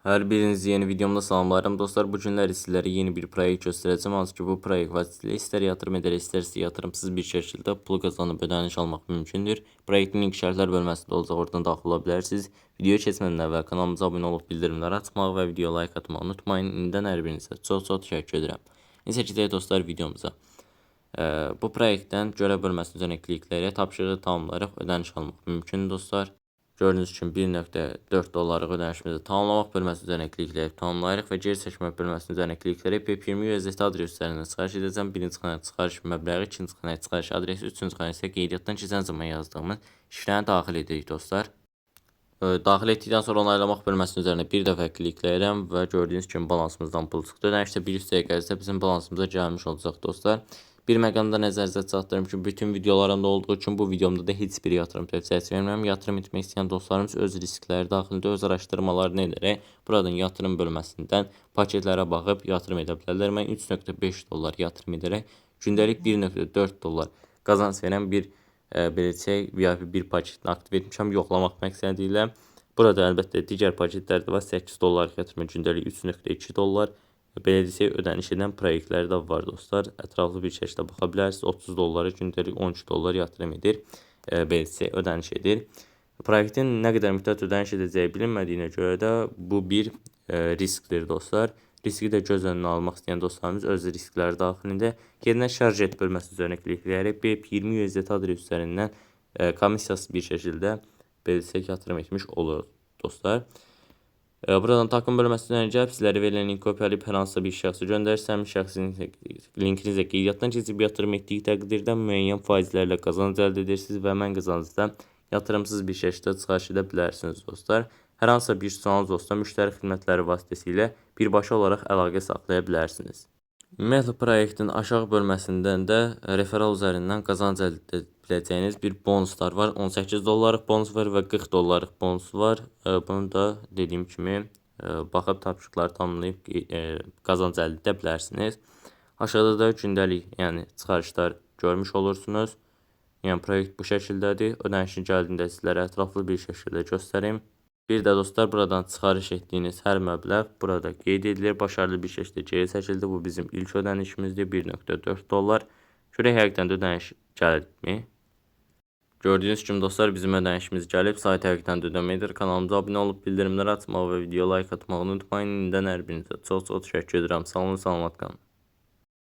Hər birinizi yeni videomda salamlayıram dostlar. Bu günlər sizlərə yeni bir proyekt göstərəcəm. Hansı ki bu proyekt vasitəsilə istər yatırım edərək, istərsə yatırımsız bir şəkildə pul qazanıb ödəniş almaq mümkündür. Proyektin link şərhlər bölməsində olacaq, oradan daxil ola bilərsiniz. Videoya keçmədən əvvəl kanalımıza abunə olub bildirimləri açmağı və videoya like atmağı unutmayın. İndidən hər birinizə çox təşəkkür edirəm. Necə gedək dostlar videomuza. Bu proyektdən görev bölməsinin üzerine klikləyərək tapşırığı tamamlayaraq ödəniş almaq mümkündür dostlar. Gördüğünüz için 1.4 dolarlık ödənişimizi tamamlamaq bölməsinin üzerine klikləyib tamamlayırıq və geri seçmək bölməsinin üzerine klikləyərək PEP20 USDT adresi üzərindən çıxarış edəcəm. Birinci xanaya çıxarış məbləği, ikinci xanaya çıxarış adresi, üçüncü xanaya isə qeydiyyatdan keçən zaman yazdığımız şifrəni daxil edirik dostlar. Daxil etdikdən sonra onaylamaq bölməsinin üzerine bir dəfə klikləyirəm və gördüyünüz kimi balansımızdan pul çıxdı. Ödənişdə bir üstəyə gəlsə bizim balansımıza gəlmiş olacaq dostlar. Bir məqamda nəzərinizə çatdırım ki, bütün videolarımda olduğu üçün bu videomda da heç bir yatırım tövsiyəsi vermirəm. Yatırım etmək istəyən dostlarımız öz riskləri daxilində öz araşdırmalarını edərək buradan yatırım bölməsindən paketlərə baxıb yatırım edə bilərlər. Mən 3.5 dollar yatırım edərək gündəlik 1.4 dollar qazanc verən bir beləcək VIP bir paketini aktiv etmişəm yoxlamaq məqsədi ilə. Burada əlbəttə digər paketlər də var. 8 dollar yatırım gündəlik 3.2 dollar. Belə desək, ödəniş edən proyektlər də var dostlar. Ətraflı bir şəkildə baxa bilərsiniz. 30 dollara gündəlik 13 dollar yatırım edir. Belə desək, ödəniş edir. Proyektin nə qədər müddət ödəniş edəcəyi bilinmədiyinə görə də bu bir riskdir dostlar. Riski də göz önünə almaq istəyən dostlarımız öz riskləri daxilində yerinə şarj et bölməsi üzərinə klikləyərək PEP20 USDT adresi üzərindən komissiyasız bir şəkildə belə desək, yatırım etmiş olur dostlar. Buradan takım bölməsindən gəlib sizlərə verilən linki kopyalayıb hər hansısa bir şəxsə göndərsəm, şəxsin linkinizə qeydiyyatdan keçib yatırım etdiyi təqdirdə müəyyən faizlərlə qazanc əldə edirsiniz və həmin qazancdan yatırımsız bir şəkildə çıxarış edə bilərsiniz dostlar. Hər hansısa bir sualınız olsa müştəri xidmətləri vasitəsilə birbaşa olaraq əlaqə saxlaya bilərsiniz. Ümumiyyətlə proyektin aşağı bölməsindən də referal üzərindən qazanc əldə biləcəyiniz bir bonuslar var. 18 dollarlıq bonus var və 40 dollarlıq bonus var. Bunu da dediyim kimi baxıb tapşırıqları tamamlayıb qazanc əldə edə bilərsiniz. Aşağıda da gündəlik, yəni çıxarışlar görmüş olursunuz. Yəni proyekt bu şəkildədir. Ödənişin gəldiyində sizlərə ətraflı bir şəkildə göstərim. Bir də dostlar buradan çıxarış etdiyiniz hər məbləğ burada qeyd edilir. Başarılı bir şəkildə geri çəkildi. Bu bizim ilk ödənişimizdir. 1.4 dollar. Görək həqiqətən də ödəniş gəlibmi? Gördüyünüz kimi dostlar bizim ödənişimiz gəlib. Sayt həqiqətən də ödəməkdir. Kanalımıza abunə olub bildirimləri açmağı və video like atmağı unutmayın. İndidən hər birinizə çox təşəkkür edirəm. Sağ olun, salamat qalın.